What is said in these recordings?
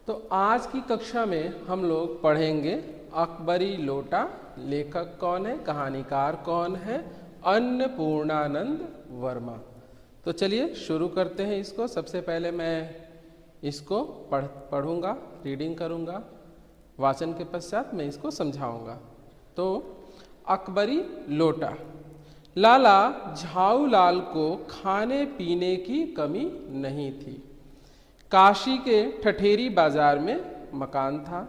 तो आज की कक्षा में हम लोग पढ़ेंगे अकबरी लोटा। लेखक कौन है, कहानीकार कौन है? अन्नपूर्णानंद वर्मा। तो चलिए शुरू करते हैं इसको। सबसे पहले मैं इसको पढ़ूंगा, रीडिंग करूंगा, वाचन के पश्चात मैं इसको समझाऊंगा। तो अकबरी लोटा। लाला झाऊलाल को खाने पीने की कमी नहीं थी। काशी के ठठेरी बाजार में मकान था।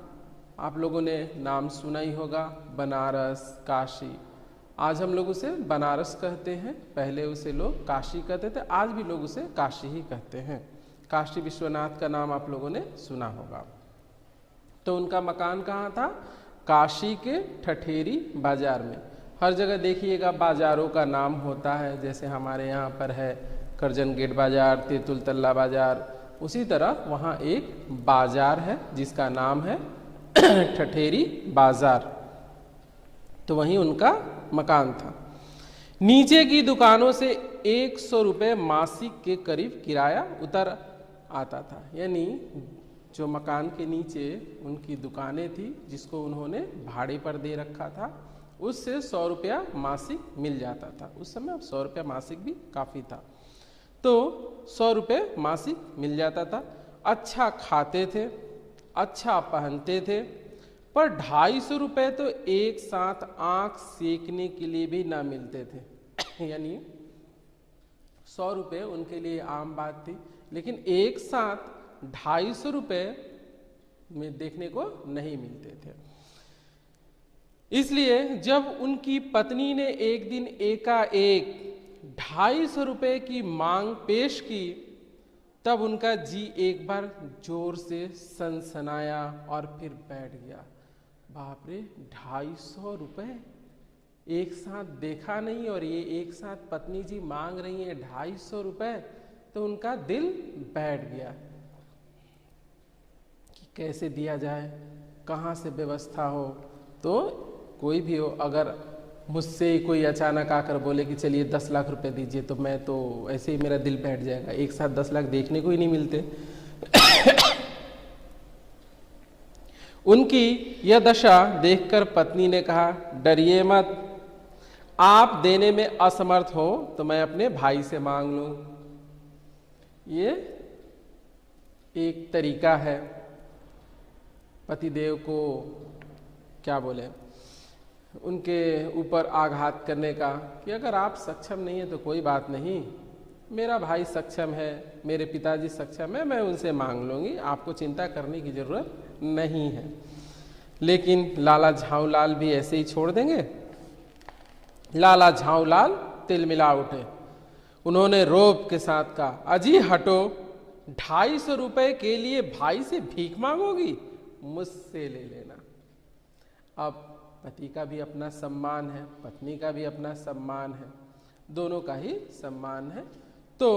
आप लोगों ने नाम सुना ही होगा, बनारस, काशी। आज हम लोग उसे बनारस कहते हैं, पहले उसे लोग काशी कहते थे, आज भी लोग उसे काशी ही कहते हैं। काशी विश्वनाथ का नाम आप लोगों ने सुना होगा। तो उनका मकान कहाँ था? काशी के ठठेरी बाजार में। हर जगह देखिएगा बाजारों का नाम होता है, जैसे हमारे यहाँ पर है करजन गेट बाजार, तेतुल तल्ला बाजार, उसी तरह वहाँ एक बाजार है जिसका नाम है ठठेरी बाजार। तो वहीं उनका मकान था। नीचे की दुकानों से 100 रुपये मासिक के करीब किराया उतर आता था। यानी जो मकान के नीचे उनकी दुकानें थी, जिसको उन्होंने भाड़े पर दे रखा था, उससे 100 रुपया मासिक मिल जाता था। उस समय 100 रुपया मासिक भी काफ़ी था। तो 100 रुपये मासिक मिल जाता था। अच्छा खाते थे, अच्छा पहनते थे, पर 250 रुपये तो एक साथ आँख सेकने के लिए भी ना मिलते थे। यानी 100 रुपये उनके लिए आम बात थी, लेकिन एक साथ 250 रुपये में देखने को नहीं मिलते थे। इसलिए जब उनकी पत्नी ने एक दिन एकाएक 250 रुपये की मांग पेश की, तब उनका जी एक बार जोर से सनसनाया और फिर बैठ गया। बाप रे, 250 रुपये एक साथ देखा नहीं, और ये एक साथ पत्नी जी मांग रही है 250 रुपये। तो उनका दिल बैठ गया कि कैसे दिया जाए, कहाँ से व्यवस्था हो। तो कोई भी हो, अगर मुझसे कोई अचानक आकर बोले कि चलिए 10 लाख रुपए दीजिए, तो मैं तो ऐसे ही मेरा दिल बैठ जाएगा। एक साथ 10 लाख देखने को ही नहीं मिलते। उनकी यह दशा देखकर पत्नी ने कहा, डरिए मत, आप देने में असमर्थ हो तो मैं अपने भाई से मांग लूं। ये एक तरीका है पतिदेव को, क्या बोले, उनके ऊपर आघात करने का, कि अगर आप सक्षम नहीं है तो कोई बात नहीं, मेरा भाई सक्षम है, मेरे पिताजी सक्षम है, मैं उनसे मांग लूँगी, आपको चिंता करने की ज़रूरत नहीं है। लेकिन लाला झाऊलाल भी ऐसे ही छोड़ देंगे? लाला झाऊलाल तिलमिला उठे। उन्होंने रोब के साथ कहा, अजी हटो, 250 रुपये के लिए भाई से भीख मांगोगी? मुझसे ले लेना। अब पति का भी अपना सम्मान है, पत्नी का भी अपना सम्मान है, दोनों का ही सम्मान है। तो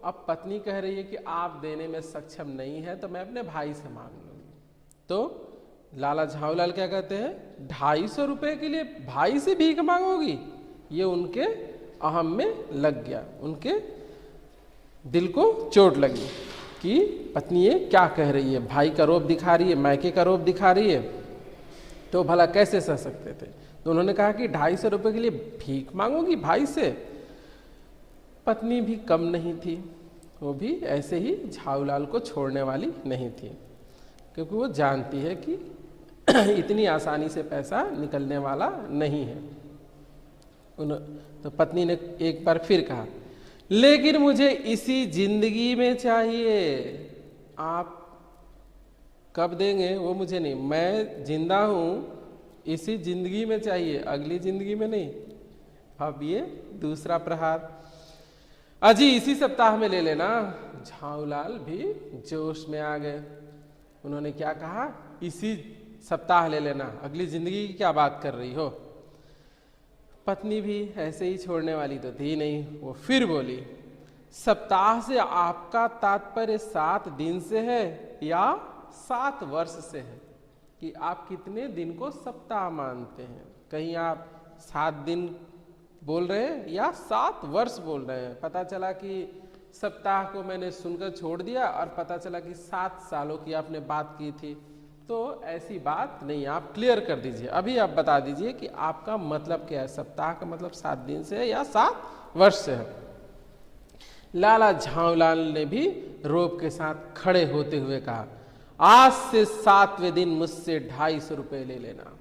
अब पत्नी कह रही है कि आप देने में सक्षम नहीं है तो मैं अपने भाई से मांग लूंगी। तो लाला झाऊलाल क्या कहते हैं, 250 रुपये के लिए भाई से भीख मांगोगी? ये उनके अहम में लग गया, उनके दिल को चोट लगी कि पत्नी ये क्या कह रही है, भाई का रोब दिखा रही है, मायके का रोब दिखा रही है, तो भला कैसे सह सकते थे। तो उन्होंने कहा कि 250 रुपये के लिए भीख मांगोगी भाई से? पत्नी भी कम नहीं थी, वो भी ऐसे ही झाऊलाल को छोड़ने वाली नहीं थी, क्योंकि वो जानती है कि इतनी आसानी से पैसा निकलने वाला नहीं है। तो पत्नी ने एक बार फिर कहा, लेकिन मुझे इसी जिंदगी में चाहिए, आप कब देंगे वो मुझे नहीं, मैं जिंदा हूं, इसी जिंदगी में चाहिए, अगली जिंदगी में नहीं। अब ये दूसरा प्रहार, अजी इसी सप्ताह में ले लेना। झाऊलाल भी जोश में आ गए। उन्होंने क्या कहा, इसी सप्ताह ले लेना, अगली जिंदगी की क्या बात कर रही हो। पत्नी भी ऐसे ही छोड़ने वाली तो थी नहीं, वो फिर बोली, सप्ताह से आपका तात्पर्य 7 दिन से है या 7 वर्ष से है, कि आप कितने दिन को सप्ताह मानते हैं? कहीं आप 7 दिन बोल रहे हैं या 7 वर्ष बोल रहे हैं? पता चला कि सप्ताह को मैंने सुनकर छोड़ दिया और पता चला कि 7 सालों की आपने बात की थी, तो ऐसी बात नहीं, आप क्लियर कर दीजिए। अभी आप बता दीजिए कि आपका मतलब क्या है, सप्ताह का मतलब 7 दिन से है या 7 वर्ष से है। लाला झाऊलाल ने भी रोब के साथ खड़े होते हुए कहा, आज से 7वें दिन मुझसे 250 रुपये ले लेना।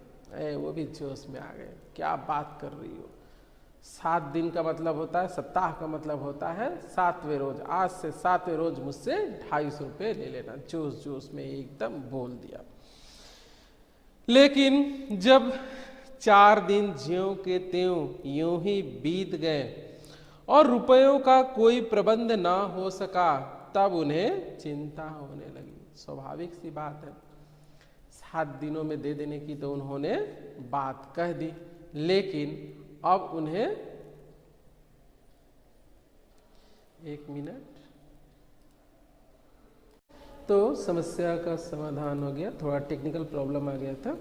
वो भी जोश में आ गए, क्या बात कर रही हो, 7 दिन का मतलब होता है, सप्ताह का मतलब होता है 7वें रोज, आज से 7वें रोज मुझसे 250 रुपये ले लेना। जोश जोश में एकदम बोल दिया। लेकिन जब 4 दिन ज्यों के त्यों यूं ही बीत गए और रुपयों का कोई प्रबंध ना हो सका, तब उन्हें चिंता होने लगी। स्वाभाविक सी बात है, 7 दिनों में दे देने की तो उन्होंने बात कह दी, लेकिन अब उन्हें, एक मिनट, तो समस्या का समाधान हो गया, थोड़ा टेक्निकल प्रॉब्लम आ गया था।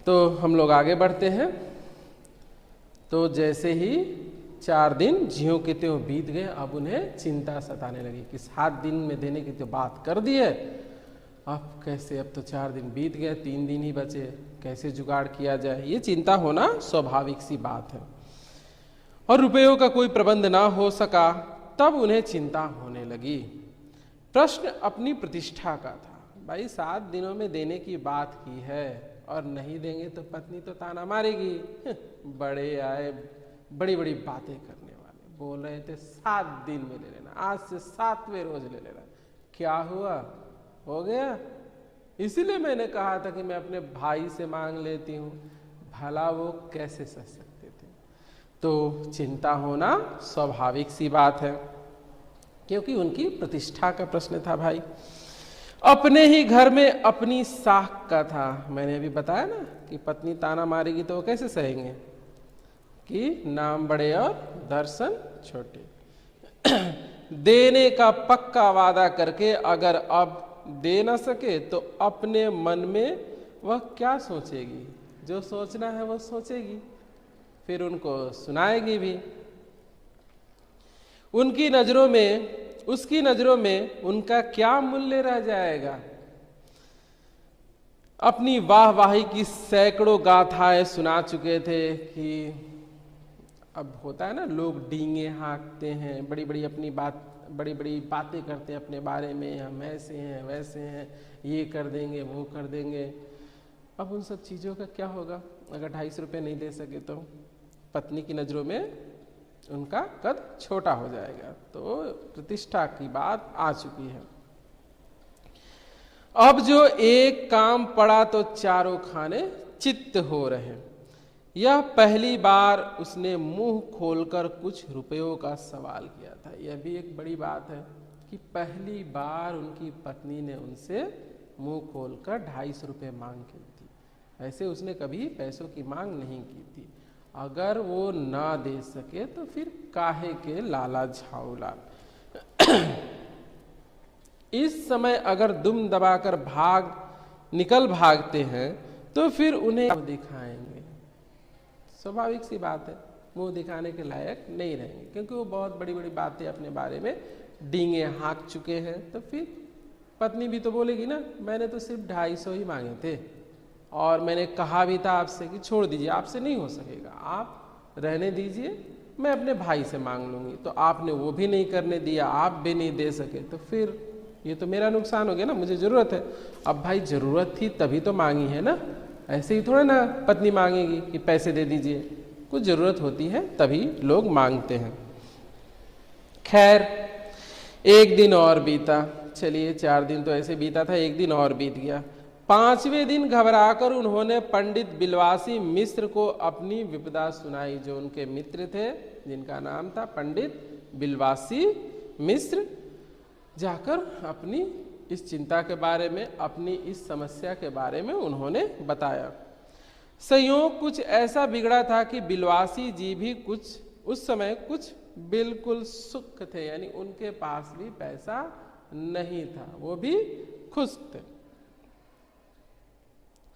तो हम लोग आगे बढ़ते हैं। तो जैसे ही 4 दिन ज्यों के त्यों बीत गए, अब उन्हें चिंता सताने लगी कि 7 दिन में देने की तो बात कर दी है, अब कैसे, अब तो 4 दिन बीत गए, 3 दिन ही बचे, कैसे जुगाड़ किया जाए, ये चिंता होना स्वाभाविक सी बात है। और रुपयों का कोई प्रबंध ना हो सका, तब उन्हें चिंता होने लगी। प्रश्न अपनी प्रतिष्ठा का था। भाई 7 दिनों में देने की बात की है और नहीं देंगे तो पत्नी तो ताना मारेगी। बड़े आए, बड़ी बड़ी बातें करने वाले, बोल रहे थे 7 दिन में ले लेना, आज से 7वें रोज ले लेना। क्या हुआ, हो गया। इसीलिए मैंने कहा था कि मैं अपने भाई से मांग लेती हूँ, भला वो कैसे सह सकते थे। तो चिंता होना स्वाभाविक सी बात है, क्योंकि उनकी प्रतिष्ठा का प्रश्न था। भाई अपने ही घर में अपनी साख का था। मैंने अभी बताया ना कि पत्नी ताना मारेगी तो वो कैसे सहेंगे, कि नाम बड़े और दर्शन छोटे। देने का पक्का वादा करके अगर अब दे ना सके तो अपने मन में वह क्या सोचेगी, जो सोचना है वो सोचेगी, फिर उनको सुनाएगी भी। उनकी नजरों में, उसकी नजरों में उनका क्या मूल्य रह जाएगा। अपनी वाहवाही की सैकड़ों गाथाएं सुना चुके थे कि अब होता है ना, लोग डींगे हाँकते हैं, बड़ी बड़ी अपनी बात, बड़ी बड़ी बातें करते हैं अपने बारे में, हम ऐसे हैं वैसे हैं, ये कर देंगे वो कर देंगे। अब उन सब चीज़ों का क्या होगा अगर 250 रुपये नहीं दे सके तो? पत्नी की नज़रों में उनका कद छोटा हो जाएगा। तो प्रतिष्ठा की बात आ चुकी है। अब जो एक काम पड़ा तो चारों खाने चित्त हो रहे। यह पहली बार उसने मुंह खोलकर कुछ रुपयों का सवाल किया था। यह भी एक बड़ी बात है कि पहली बार उनकी पत्नी ने उनसे मुंह खोलकर 250 रुपये मांग की थी। ऐसे उसने कभी पैसों की मांग नहीं की थी। अगर वो ना दे सके तो फिर काहे के लाला झाऊलाल। इस समय अगर दुम दबाकर निकल भागते हैं तो फिर उन्हें दिखाएंगे। स्वाभाविक सी बात है, मुंह दिखाने के लायक नहीं रहेंगे, क्योंकि वो बहुत बड़ी बड़ी बातें अपने बारे में डींगे हाँक चुके हैं। तो फिर पत्नी भी तो बोलेगी ना, मैंने तो सिर्फ 250 ही मांगे थे और मैंने कहा भी था आपसे कि छोड़ दीजिए, आपसे नहीं हो सकेगा, आप रहने दीजिए, मैं अपने भाई से मांग लूँगी। तो आपने वो भी नहीं करने दिया, आप भी नहीं दे सके, तो फिर ये तो मेरा नुकसान हो गया ना, मुझे ज़रूरत है। अब भाई ज़रूरत थी तभी तो मांगी है ना, ऐसे ही थोड़ा ना पत्नी मांगेगी कि पैसे दे दीजिए। कुछ ज़रूरत होती है तभी लोग मांगते हैं। खैर एक दिन और बीता। चलिए 4 दिन तो ऐसे बीता था, एक दिन और बीत गया। 5वें दिन घबराकर उन्होंने पंडित बिलवासी मिश्र को अपनी विपदा सुनाई। जो उनके मित्र थे, जिनका नाम था पंडित बिलवासी मिश्र, जाकर अपनी इस चिंता के बारे में, अपनी इस समस्या के बारे में उन्होंने बताया। संयोग कुछ ऐसा बिगड़ा था कि बिलवासी जी भी कुछ उस समय कुछ बिल्कुल सुख थे, यानी उनके पास भी पैसा नहीं था, वो भी खुश थे।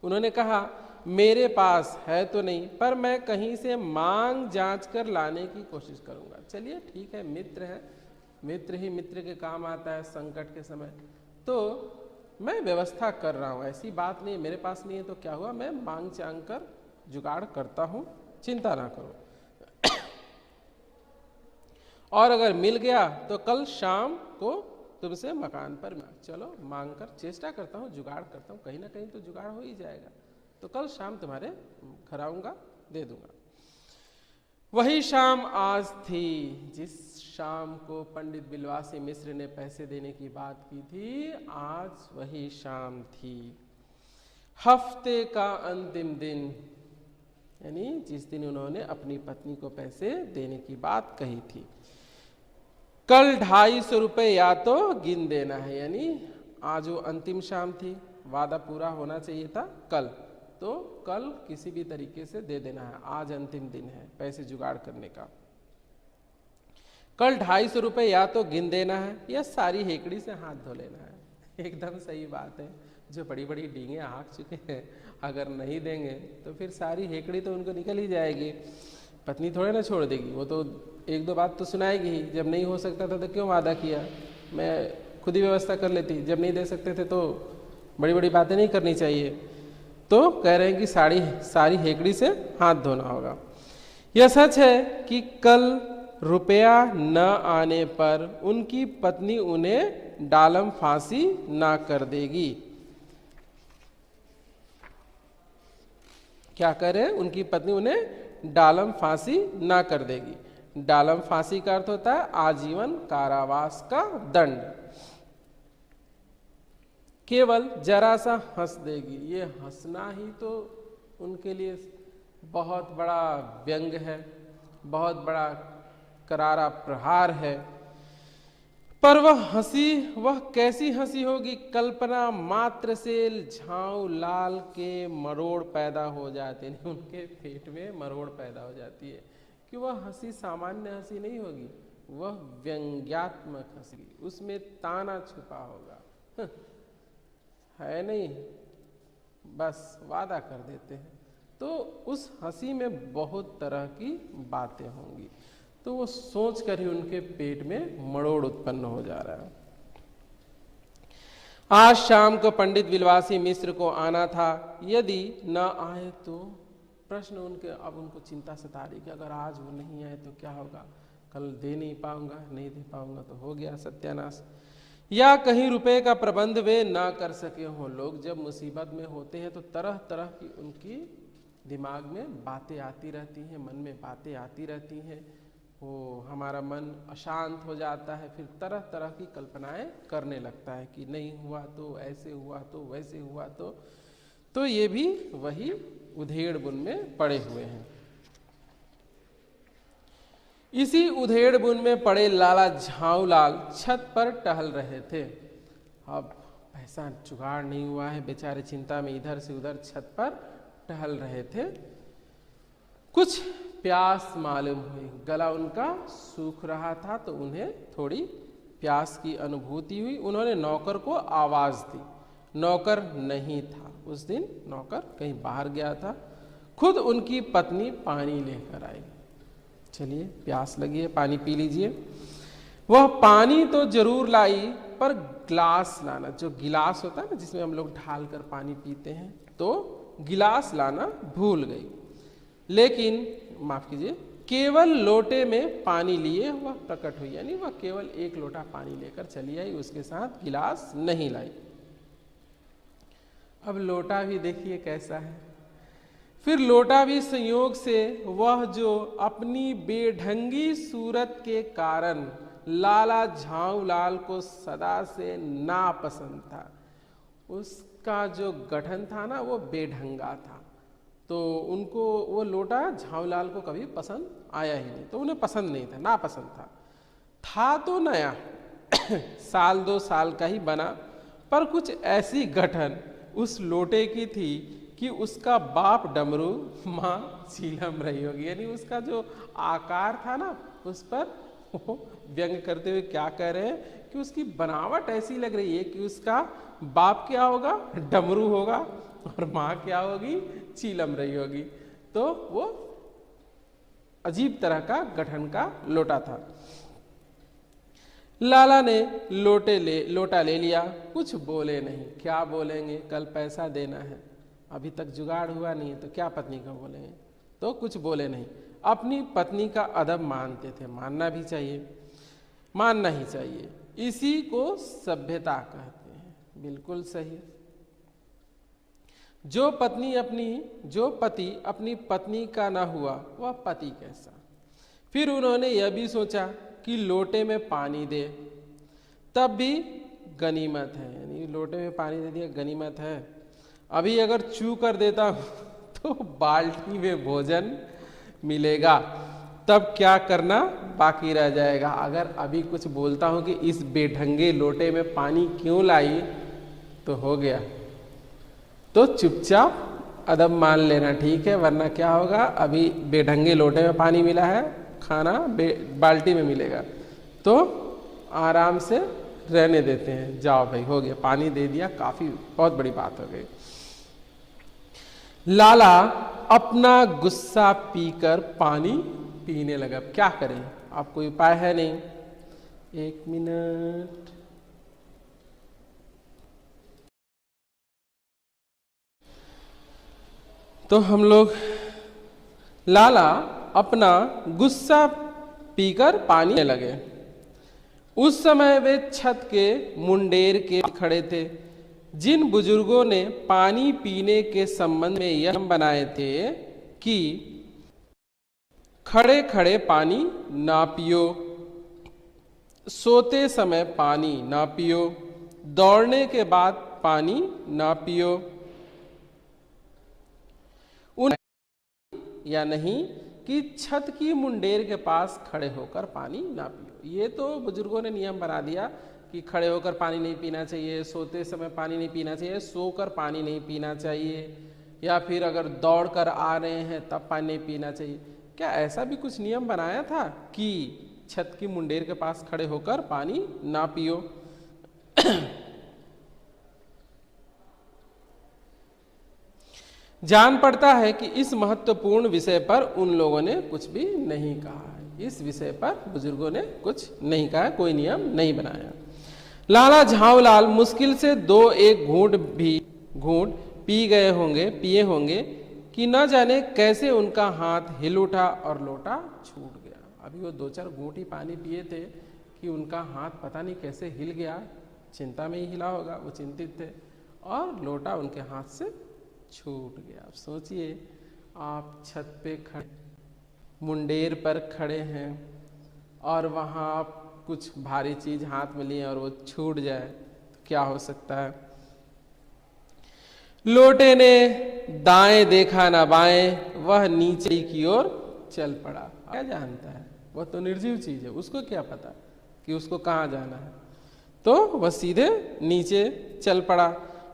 उन्होंने कहा, मेरे पास है तो नहीं, पर मैं कहीं से मांग जांच कर लाने की कोशिश करूंगा। चलिए ठीक है, मित्र है, मित्र ही मित्र के काम आता है संकट के समय। तो मैं व्यवस्था कर रहा हूँ, ऐसी बात नहीं, मेरे पास नहीं है तो क्या हुआ, मैं मांग चांग कर जुगाड़ करता हूँ, चिंता ना करो। और अगर मिल गया तो कल शाम को तुमसे मकान पर चलो, मांग कर चेष्टा करता हूँ, जुगाड़ करता हूँ, कहीं ना कहीं तो जुगाड़ हो ही जाएगा। तो कल शाम तुम्हारे घर आऊँगा, दे दूंगा। वही शाम आज थी जिस शाम को पंडित बिलवासी मिश्र ने पैसे देने की बात की थी, आज वही शाम थी। हफ्ते का अंतिम दिन, यानी जिस दिन उन्होंने अपनी पत्नी को पैसे देने की बात कही थी। कल 250 रुपये या तो गिन देना है, यानी आज वो अंतिम शाम थी, वादा पूरा होना चाहिए था कल, तो कल किसी भी तरीके से दे देना है, आज अंतिम दिन है पैसे जुगाड़ करने का। कल 250 रुपये या तो गिन देना है या सारी हेकड़ी से हाथ धो लेना है। एकदम सही बात है, जो बड़ी बड़ी डींगे हाँक चुके हैं, अगर नहीं देंगे तो फिर सारी हेकड़ी तो उनको निकल ही जाएगी। पत्नी थोड़े ना छोड़ देगी, वो तो एक दो बात तो सुनाएगी ही। जब नहीं हो सकता था तो क्यों वादा किया, मैं खुद ही व्यवस्था कर लेती, जब नहीं दे सकते थे तो बड़ी बड़ी बातें नहीं करनी चाहिए। तो कह रहे हैं कि सारी हेकड़ी से हाथ धोना होगा। यह सच है कि कल रुपया न आने पर उनकी पत्नी उन्हें डालम फांसी ना कर देगी। क्या करे, उनकी पत्नी उन्हें डालम फांसी ना कर देगी। डालम फांसी का अर्थ होता है आजीवन कारावास का दंड। केवल जरा सा हंस देगी, ये हंसना ही तो उनके लिए बहुत बड़ा व्यंग है, बहुत बड़ा करारा प्रहार है। पर वह हंसी, वह कैसी हंसी होगी, कल्पना मात्र से झाऊ लाल के मरोड़ पैदा हो जाते हैं, उनके पेट में मरोड़ पैदा हो जाती है कि वह हंसी सामान्य हंसी नहीं होगी, वह व्यंग्यात्मक हंसी, उसमें ताना छुपा होगा। है नहीं, बस वादा कर देते हैं, तो उस हंसी में बहुत तरह की बातें होंगी। तो वो सोच कर ही उनके पेट में मरोड़ उत्पन्न हो जा रहा है। आज शाम को पंडित बिलवासी मिश्र को आना था, यदि न आए तो प्रश्न उनके, अब उनको चिंता सता रही कि अगर आज वो नहीं आए तो क्या होगा, कल दे नहीं पाऊंगा, नहीं दे पाऊंगा तो हो गया सत्यानाश। या कहीं रुपए का प्रबंध वे ना कर सके हों। लोग जब मुसीबत में होते हैं तो तरह तरह की उनकी दिमाग में बातें आती रहती हैं, मन में बातें आती रहती हैं, वो हमारा मन अशांत हो जाता है, फिर तरह तरह की कल्पनाएं करने लगता है कि नहीं हुआ तो ऐसे हुआ तो वैसे हुआ तो ये भी वही उधेड़ बुन में पड़े हुए हैं। इसी उधेड़ बुन में पड़े लाला झाऊलाल छत पर टहल रहे थे। अब पैसा जुगाड़ नहीं हुआ है, बेचारे चिंता में इधर से उधर छत पर टहल रहे थे। कुछ प्यास मालूम हुई, गला उनका सूख रहा था तो उन्हें थोड़ी प्यास की अनुभूति हुई। उन्होंने नौकर को आवाज दी, नौकर नहीं था उस दिन, नौकर कहीं बाहर गया था। खुद उनकी पत्नी पानी लेकर आई। चलिए प्यास लगी है, पानी पी लीजिए। वह पानी तो जरूर लाई, पर गिलास लाना, जो गिलास होता है ना जिसमें हम लोग ढाल कर पानी पीते हैं, तो गिलास लाना भूल गई। लेकिन माफ कीजिए, केवल लोटे में पानी लिए वह प्रकट हुई, यानी वह केवल एक लोटा पानी लेकर चली आई, उसके साथ गिलास नहीं लाई। अब लोटा भी देखिए कैसा है। फिर लोटा भी संयोग से वह जो अपनी बेढंगी सूरत के कारण लाला झाऊलाल को सदा से नापसंद था, उसका जो गठन था ना वो बेढंगा था, तो उनको वो लोटा झाऊलाल को कभी पसंद आया ही नहीं, तो उन्हें पसंद नहीं था, नापसंद था तो नया साल 2 साल का ही बना, पर कुछ ऐसी गठन उस लोटे की थी कि उसका बाप डमरू, माँ चीलम रही होगी। यानी उसका जो आकार था ना, उस पर व्यंग करते हुए क्या कह रहे हैं कि उसकी बनावट ऐसी लग रही है कि उसका बाप क्या होगा, डमरू होगा, और माँ क्या होगी, चीलम रही होगी। तो वो अजीब तरह का गठन का लोटा था। लाला ने लोटा ले लिया, कुछ बोले नहीं। क्या बोलेंगे, कल पैसा देना है, अभी तक जुगाड़ हुआ नहीं है, तो क्या पत्नी को बोलेंगे, तो कुछ बोले नहीं। अपनी पत्नी का अदब मानते थे, मानना भी चाहिए, मानना ही चाहिए। इसी को सभ्यता कहते हैं। बिल्कुल सही। जो पति अपनी पत्नी का ना हुआ वह पति कैसा। फिर उन्होंने यह भी सोचा कि लोटे में पानी दे, तब भी गनीमत है, यानी लोटे में पानी दे दिया गनीमत है। अभी अगर चू कर देता हूं तो बाल्टी में भोजन मिलेगा, तब क्या करना बाकी रह जाएगा। अगर अभी कुछ बोलता हूं कि इस बेढंगे लोटे में पानी क्यों लाई, तो हो गया, तो चुपचाप अदब मान लेना, ठीक है, वरना क्या होगा, अभी बेढंगे लोटे में पानी मिला है, खाना बाल्टी में मिलेगा, तो आराम से रहने देते हैं। जाओ भाई, हो गया, पानी दे दिया, काफी बहुत बड़ी बात हो गई। लाला अपना गुस्सा पीकर पानी पीने लगा। क्या करें, आप कोई उपाय है नहीं। 1 मिनट। तो हम लोग, लाला अपना गुस्सा पीकर पानी पीने लगे। उस समय वे छत के मुंडेर के खड़े थे। जिन बुजुर्गों ने पानी पीने के संबंध में यह नियम बनाए थे कि खड़े खड़े पानी ना पियो, सोते समय पानी ना पियो, दौड़ने के बाद पानी ना पियो, उन या नहीं कि छत की मुंडेर के पास खड़े होकर पानी ना पियो। ये तो बुजुर्गों ने नियम बना दिया कि खड़े होकर पानी नहीं पीना चाहिए, सोते समय पानी नहीं पीना चाहिए, सोकर पानी नहीं पीना चाहिए, या फिर अगर दौड़ कर आ रहे हैं तब पानी नहीं पीना चाहिए। क्या ऐसा भी कुछ नियम बनाया था कि छत की मुंडेर के पास खड़े होकर पानी ना पियो? जान पड़ता है कि इस महत्वपूर्ण विषय पर उन लोगों ने कुछ भी नहीं कहा है। इस विषय पर बुजुर्गों ने कुछ नहीं कहा, कोई नियम नहीं बनाया। लाला झांवलाल मुश्किल से 2-1 घूंट पिए होंगे कि न जाने कैसे उनका हाथ हिल उठा और लोटा छूट गया। अभी वो 2-4 घूंट ही पानी पिए थे कि उनका हाथ पता नहीं कैसे हिल गया, चिंता में ही हिला होगा, वो चिंतित थे, और लोटा उनके हाथ से छूट गया। अब सोचिए, आप छत पे खड़े, मुंडेर पर खड़े हैं, और वहाँ आप कुछ भारी चीज हाथ में लिए और वो छूट जाए तो क्या हो सकता है। लोटे ने दाएं देखा ना बाएं, वह नीचे की ओर चल पड़ा। क्या जानता है, वह तो निर्जीव चीज है, उसको क्या पता कि उसको कहाँ जाना है। तो वह सीधे नीचे चल पड़ा।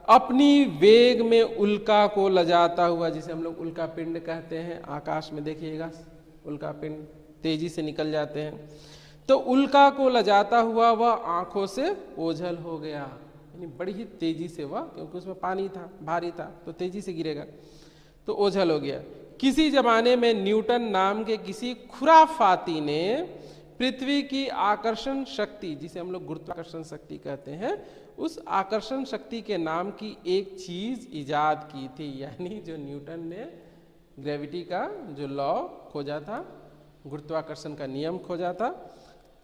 अपनी वेग में उल्का को लजाता हुआ, जिसे हम लोग उल्का पिंड कहते हैं, आकाश में देखिएगा उल्का पिंड तेजी से निकल जाते हैं, तो उल्का को लजाता हुआ वह आंखों से ओझल हो गया। यानी बड़ी ही तेजी से वह, क्योंकि उसमें पानी था, भारी था, तो तेजी से गिरेगा, तो ओझल हो गया। किसी जमाने में न्यूटन नाम के किसी खुराफाती ने पृथ्वी की आकर्षण शक्ति, जिसे हम लोग गुरुत्वाकर्षण शक्ति कहते हैं, उस आकर्षण शक्ति के नाम की एक चीज इजाद की थी। यानी जो न्यूटन ने ग्रेविटी का जो लॉ खोजा था, गुरुत्वाकर्षण का नियम खोजा था,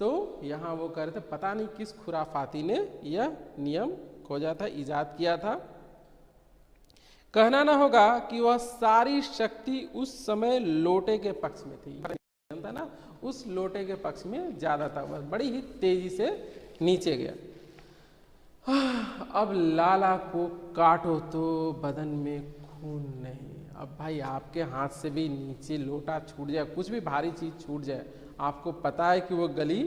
तो यहाँ वो कह रहे थे पता नहीं किस खुराफाती ने यह नियम खोजा था, इजाद किया था। कहना ना होगा कि वह सारी शक्ति उस समय लोटे के पक्ष में थी, था ना, उस लोटे के पक्ष में ज्यादा था, वह बड़ी ही तेजी से नीचे गया। अब लाला को काटो तो बदन में खून नहीं। अब भाई आपके हाथ से भी नीचे लोटा छूट जाए, कुछ भी भारी चीज छूट जाए, आपको पता है कि वो गली,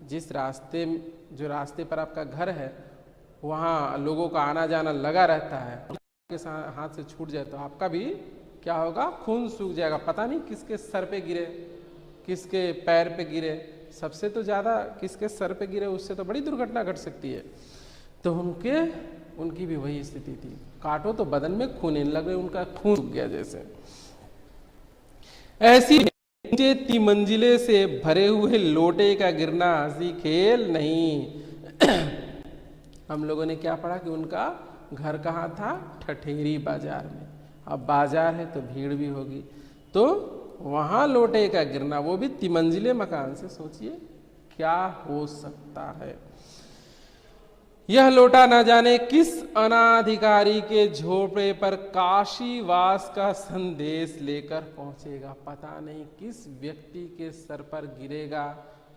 जिस रास्ते, जो रास्ते पर आपका घर है, वहाँ लोगों का आना जाना लगा रहता है, आपके हाथ से छूट जाए तो आपका भी क्या होगा, खून सूख जाएगा। पता नहीं किसके सर पे गिरे, किसके पैर पे गिरे, सबसे तो ज्यादा किसके सर पे गिरे, उससे तो बड़ी दुर्घटना घट सकती है। तो उनकी भी वही स्थिति थी, काटो तो बदन में खून लग रहे, उनका खून सूख गया जैसे। ऐसी ऊंचे तिमंजिले से भरे हुए लोटे का गिरना हंसी खेल नहीं। हम लोगों ने क्या पढ़ा कि उनका घर कहाँ था? ठठेरी बाजार में। अब बाजार है तो भीड़ भी होगी, तो वहां लोटे का गिरना, वो भी तिमंजिले मकान से, सोचिए क्या हो सकता है। यह लोटा न जाने किस अनाधिकारी के झोपड़े पर काशीवास का संदेश लेकर पहुंचेगा। पता नहीं किस व्यक्ति के सर पर गिरेगा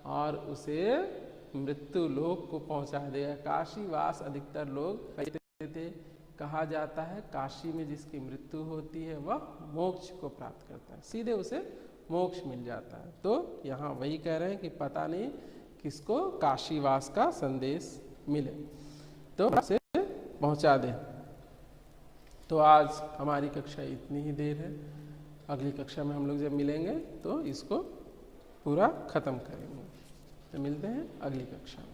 और उसे मृत्यु लोक को पहुंचा देगा। काशीवास अधिकतर लोग कहते थे, कहा जाता है काशी में जिसकी मृत्यु होती है वह मोक्ष को प्राप्त करता है, सीधे उसे मोक्ष मिल जाता है। तो यहाँ वही कह रहे हैं कि पता नहीं किसको काशीवास का संदेश मिले तो उसे पहुंचा दे। तो आज हमारी कक्षा इतनी ही देर है, अगली कक्षा में हम लोग जब मिलेंगे तो इसको पूरा खत्म करेंगे। तो मिलते हैं अगली कक्षा में।